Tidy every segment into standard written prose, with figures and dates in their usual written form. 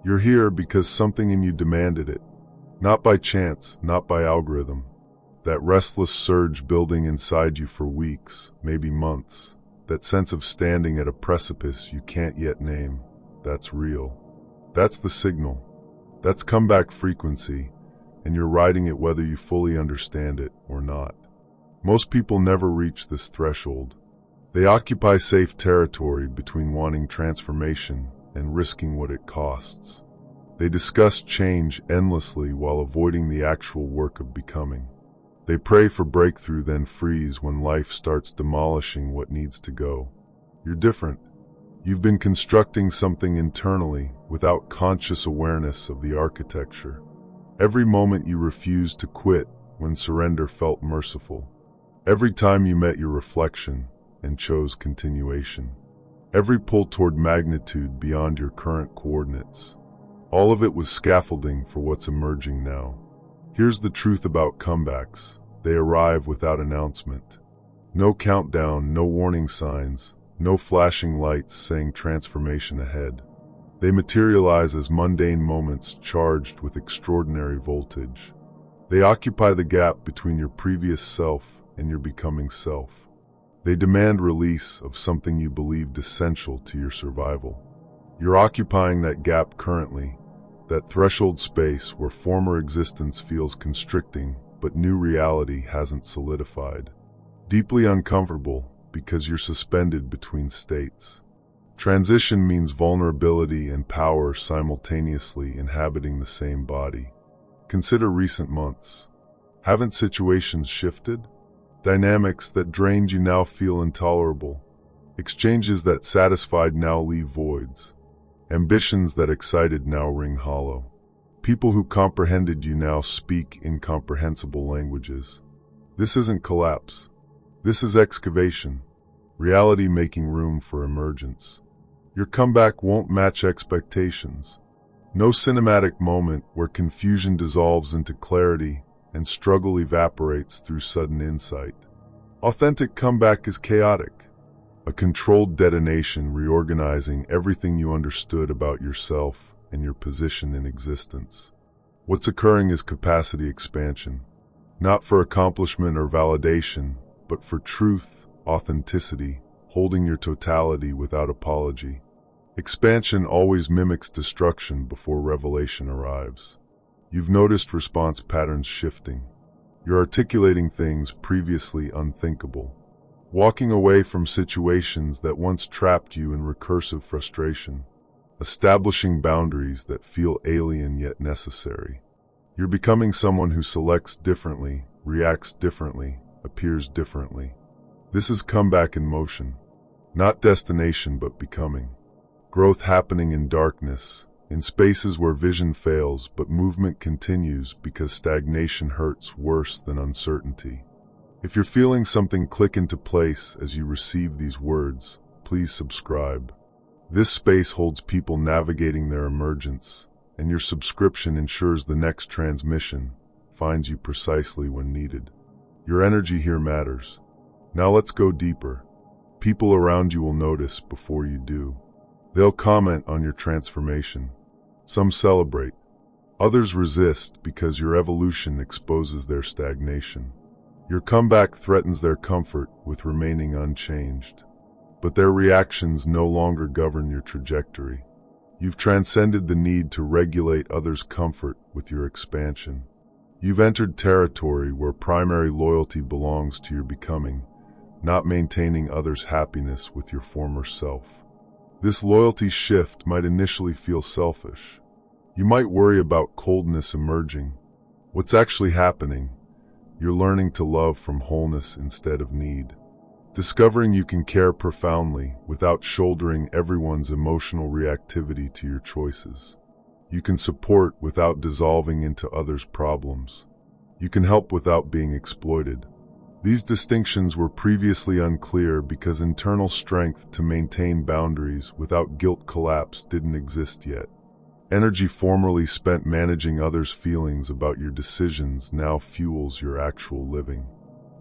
You're here because something in you demanded it. Not by chance, not by algorithm. That restless surge building inside you for weeks, maybe months. That sense of standing at a precipice you can't yet name. That's real. That's the signal. That's comeback frequency, and you're riding it whether you fully understand it or not. Most people never reach this threshold. They occupy safe territory between wanting transformation and risking what it costs. They discuss change endlessly while avoiding the actual work of becoming. They pray for breakthrough, then freeze when life starts demolishing what needs to go. You're different. You've been constructing something internally without conscious awareness of the architecture. Every moment you refused to quit when surrender felt merciful. Every time you met your reflection and chose continuation. Every pull toward magnitude beyond your current coordinates. All of it was scaffolding for what's emerging now. Here's the truth about comebacks. They arrive without announcement. No countdown, no warning signs, no flashing lights saying transformation ahead. They materialize as mundane moments charged with extraordinary voltage. They occupy the gap between your previous self and your becoming self. They demand release of something you believed essential to your survival. You're occupying that gap currently, that threshold space where former existence feels constricting, but new reality hasn't solidified. Deeply uncomfortable because you're suspended between states. Transition means vulnerability and power simultaneously inhabiting the same body. Consider recent months. Haven't situations shifted? Dynamics that drained you now feel intolerable. Exchanges that satisfied now leave voids. Ambitions that excited now ring hollow. People who comprehended you now speak incomprehensible languages. This isn't collapse. This is excavation. Reality making room for emergence. Your comeback won't match expectations. No cinematic moment where confusion dissolves into clarity and struggle evaporates through sudden insight. Authentic comeback is chaotic. A controlled detonation reorganizing everything you understood about yourself and your position in existence. What's occurring is capacity expansion. Not for accomplishment or validation, but for truth, authenticity, holding your totality without apology. Expansion always mimics destruction before revelation arrives. You've noticed response patterns shifting. You're articulating things previously unthinkable. Walking away from situations that once trapped you in recursive frustration. Establishing boundaries that feel alien yet necessary. You're becoming someone who selects differently, reacts differently, appears differently. This is comeback in motion. Not destination, but becoming. Growth happening in darkness, in spaces where vision fails, but movement continues because stagnation hurts worse than uncertainty. If you're feeling something click into place as you receive these words, please subscribe. This space holds people navigating their emergence, and your subscription ensures the next transmission finds you precisely when needed. Your energy here matters. Now let's go deeper. People around you will notice before you do. They'll comment on your transformation. Some celebrate. Others resist because your evolution exposes their stagnation. Your comeback threatens their comfort with remaining unchanged. But their reactions no longer govern your trajectory. You've transcended the need to regulate others' comfort with your expansion. You've entered territory where primary loyalty belongs to your becoming, not maintaining others' happiness with your former self. This loyalty shift might initially feel selfish. You might worry about coldness emerging. What's actually happening? You're learning to love from wholeness instead of need. Discovering you can care profoundly without shouldering everyone's emotional reactivity to your choices. You can support without dissolving into others' problems. You can help without being exploited. These distinctions were previously unclear because internal strength to maintain boundaries without guilt collapse didn't exist yet. Energy formerly spent managing others' feelings about your decisions now fuels your actual living.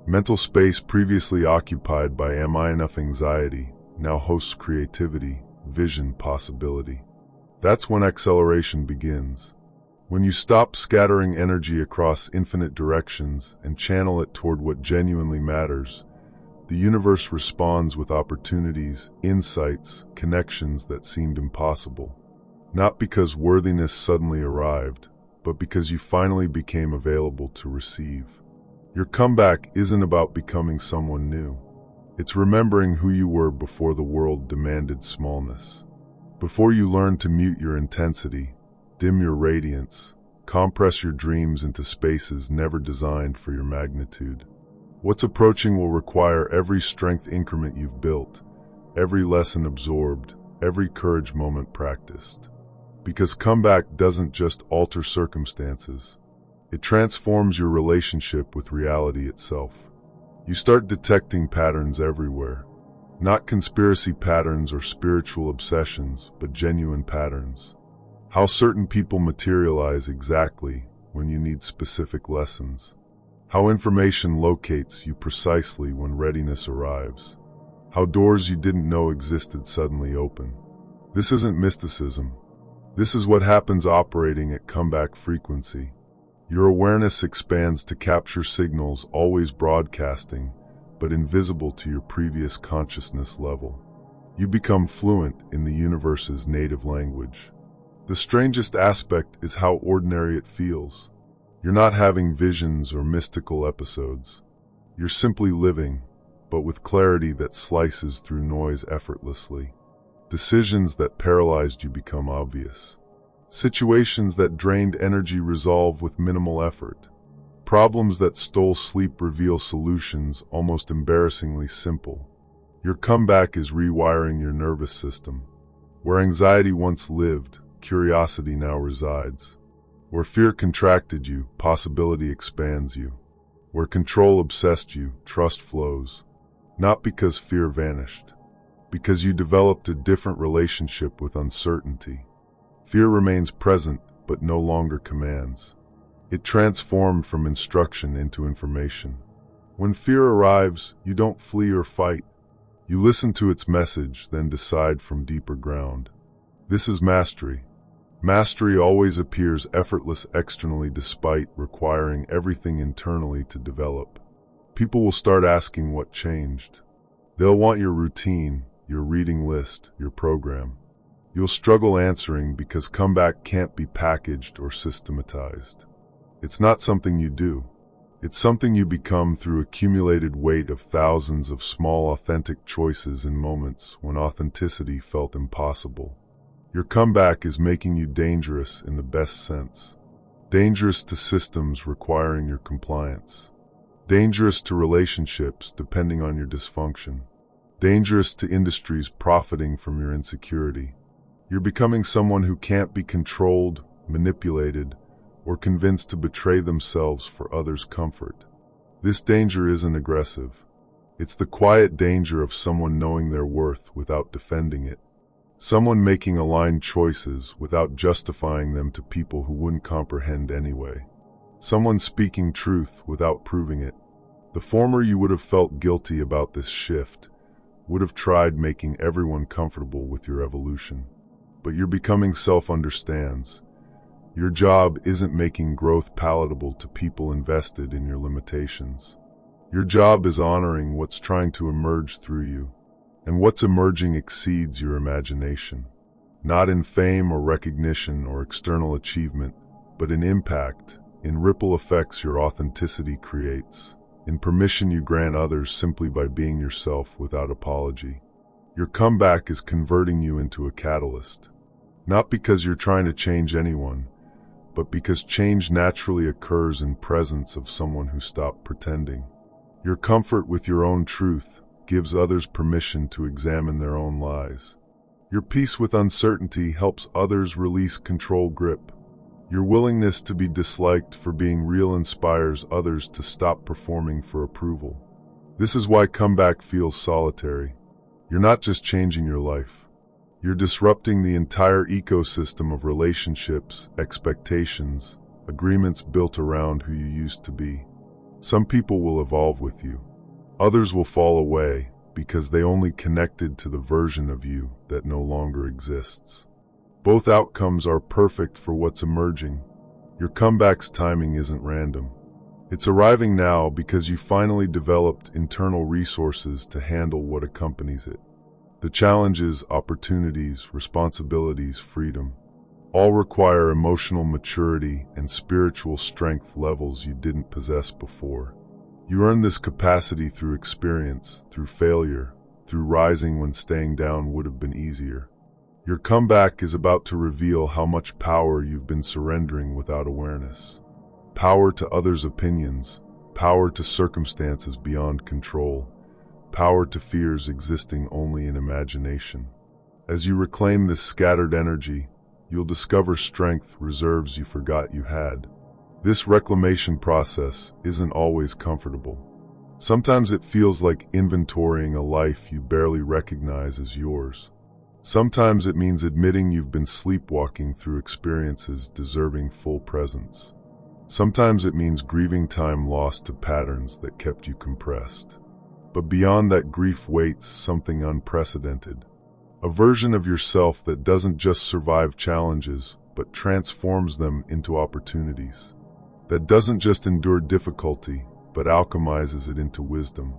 Mental space previously occupied by am I enough anxiety now hosts creativity, vision, possibility. That's when acceleration begins. When you stop scattering energy across infinite directions and channel it toward what genuinely matters, the universe responds with opportunities, insights, connections that seemed impossible. Not because worthiness suddenly arrived, but because you finally became available to receive. Your comeback isn't about becoming someone new. It's remembering who you were before the world demanded smallness. Before you learned to mute your intensity, dim your radiance, compress your dreams into spaces never designed for your magnitude. What's approaching will require every strength increment you've built, every lesson absorbed, every courage moment practiced. Because comeback doesn't just alter circumstances, it transforms your relationship with reality itself. You start detecting patterns everywhere. Not conspiracy patterns or spiritual obsessions, but genuine patterns. How certain people materialize exactly when you need specific lessons. How information locates you precisely when readiness arrives. How doors you didn't know existed suddenly open. This isn't mysticism. This is what happens operating at comeback frequency. Your awareness expands to capture signals always broadcasting, but invisible to your previous consciousness level. You become fluent in the universe's native language. The strangest aspect is how ordinary it feels. You're not having visions or mystical episodes. You're simply living, but with clarity that slices through noise effortlessly. Decisions that paralyzed you become obvious. Situations that drained energy resolve with minimal effort. Problems that stole sleep reveal solutions almost embarrassingly simple. Your comeback is rewiring your nervous system. Where anxiety once lived, curiosity now resides. Where fear contracted you, possibility expands you. Where control obsessed you, trust flows. Not because fear vanished, because you developed a different relationship with uncertainty. Fear remains present, but no longer commands. It transformed from instruction into information. When fear arrives, you don't flee or fight. You listen to its message, then decide from deeper ground. This is mastery. Mastery always appears effortless externally despite requiring everything internally to develop. People will start asking what changed. They'll want your routine, your reading list, your program. You'll struggle answering because comeback can't be packaged or systematized. It's not something you do. It's something you become through accumulated weight of thousands of small authentic choices in moments when authenticity felt impossible. Your comeback is making you dangerous in the best sense. Dangerous to systems requiring your compliance. Dangerous to relationships depending on your dysfunction. Dangerous to industries profiting from your insecurity. You're becoming someone who can't be controlled, manipulated, or convinced to betray themselves for others' comfort. This danger isn't aggressive. It's the quiet danger of someone knowing their worth without defending it. Someone making aligned choices without justifying them to people who wouldn't comprehend anyway. Someone speaking truth without proving it. The former you would have felt guilty about this shift, would have tried making everyone comfortable with your evolution. But you're becoming self-understands. Your job isn't making growth palatable to people invested in your limitations. Your job is honoring what's trying to emerge through you. And what's emerging exceeds your imagination. Not in fame or recognition or external achievement, but in impact, in ripple effects your authenticity creates, in permission you grant others simply by being yourself without apology. Your comeback is converting you into a catalyst. Not because you're trying to change anyone, but because change naturally occurs in presence of someone who stopped pretending. Your comfort with your own truth gives others permission to examine their own lies. Your peace with uncertainty helps others release control grip. Your willingness to be disliked for being real inspires others to stop performing for approval. This is why comeback feels solitary. You're not just changing your life. You're disrupting the entire ecosystem of relationships, expectations, agreements built around who you used to be. Some people will evolve with you. Others will fall away because they only connected to the version of you that no longer exists. Both outcomes are perfect for what's emerging. Your comeback's timing isn't random. It's arriving now because you finally developed internal resources to handle what accompanies it. The challenges, opportunities, responsibilities, freedom, all require emotional maturity and spiritual strength levels you didn't possess before. You earn this capacity through experience, through failure, through rising when staying down would have been easier. Your comeback is about to reveal how much power you've been surrendering without awareness. Power to others' opinions, power to circumstances beyond control, power to fears existing only in imagination. As you reclaim this scattered energy, you'll discover strength, reserves you forgot you had. This reclamation process isn't always comfortable. Sometimes it feels like inventorying a life you barely recognize as yours. Sometimes it means admitting you've been sleepwalking through experiences deserving full presence. Sometimes it means grieving time lost to patterns that kept you compressed. But beyond that grief waits something unprecedented. A version of yourself that doesn't just survive challenges, but transforms them into opportunities. That doesn't just endure difficulty, but alchemizes it into wisdom.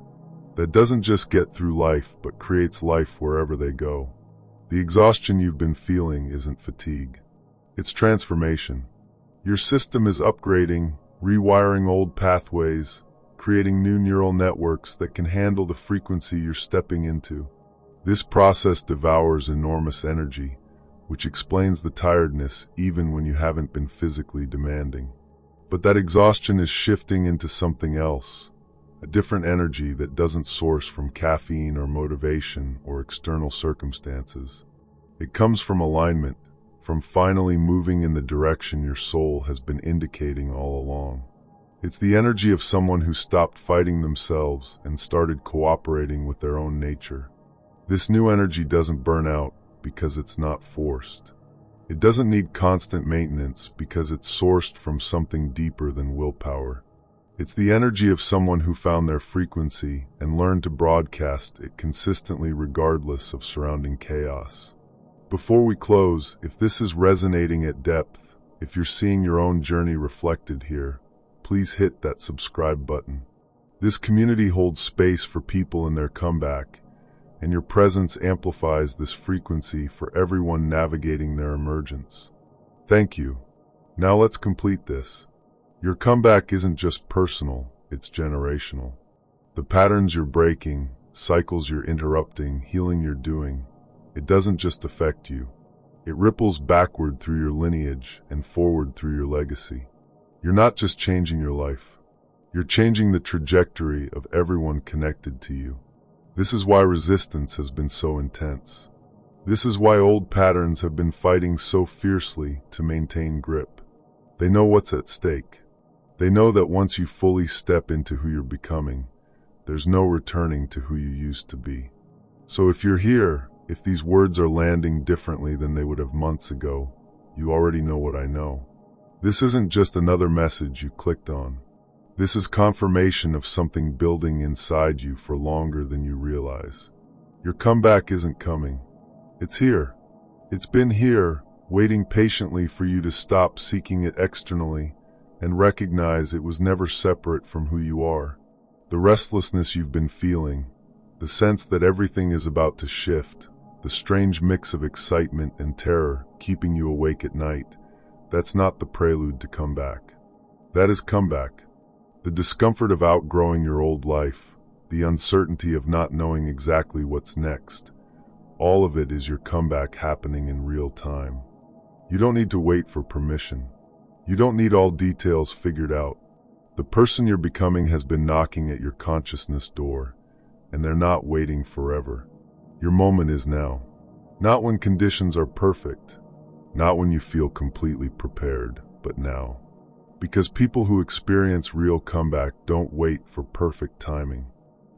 That doesn't just get through life, but creates life wherever they go. The exhaustion you've been feeling isn't fatigue. It's transformation. Your system is upgrading, rewiring old pathways, creating new neural networks that can handle the frequency you're stepping into. This process devours enormous energy, which explains the tiredness even when you haven't been physically demanding. But that exhaustion is shifting into something else, a different energy that doesn't source from caffeine or motivation or external circumstances. It comes from alignment, from finally moving in the direction your soul has been indicating all along. It's the energy of someone who stopped fighting themselves and started cooperating with their own nature. This new energy doesn't burn out because it's not forced. It doesn't need constant maintenance because it's sourced from something deeper than willpower. It's the energy of someone who found their frequency and learned to broadcast it consistently regardless of surrounding chaos. Before we close, if this is resonating at depth, if you're seeing your own journey reflected here, please hit that subscribe button. This community holds space for people in their comeback, and your presence amplifies this frequency for everyone navigating their emergence. Thank you. Now let's complete this. Your comeback isn't just personal, it's generational. The patterns you're breaking, cycles you're interrupting, healing you're doing, it doesn't just affect you. It ripples backward through your lineage and forward through your legacy. You're not just changing your life. You're changing the trajectory of everyone connected to you. This is why resistance has been so intense. This is why old patterns have been fighting so fiercely to maintain grip. They know what's at stake. They know that once you fully step into who you're becoming, there's no returning to who you used to be. So if you're here, if these words are landing differently than they would have months ago, you already know what I know. This isn't just another message you clicked on. This is confirmation of something building inside you for longer than you realize. Your comeback isn't coming. It's here. It's been here, waiting patiently for you to stop seeking it externally and recognize it was never separate from who you are. The restlessness you've been feeling, the sense that everything is about to shift, the strange mix of excitement and terror keeping you awake at night, that's not the prelude to comeback. That is comeback. The discomfort of outgrowing your old life, the uncertainty of not knowing exactly what's next, all of it is your comeback happening in real time. You don't need to wait for permission. You don't need all details figured out. The person you're becoming has been knocking at your consciousness door, and they're not waiting forever. Your moment is now. Not when conditions are perfect, not when you feel completely prepared, but now. Because people who experience real comeback don't wait for perfect timing.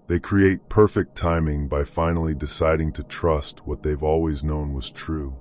They create perfect timing by finally deciding to trust what they've always known was true.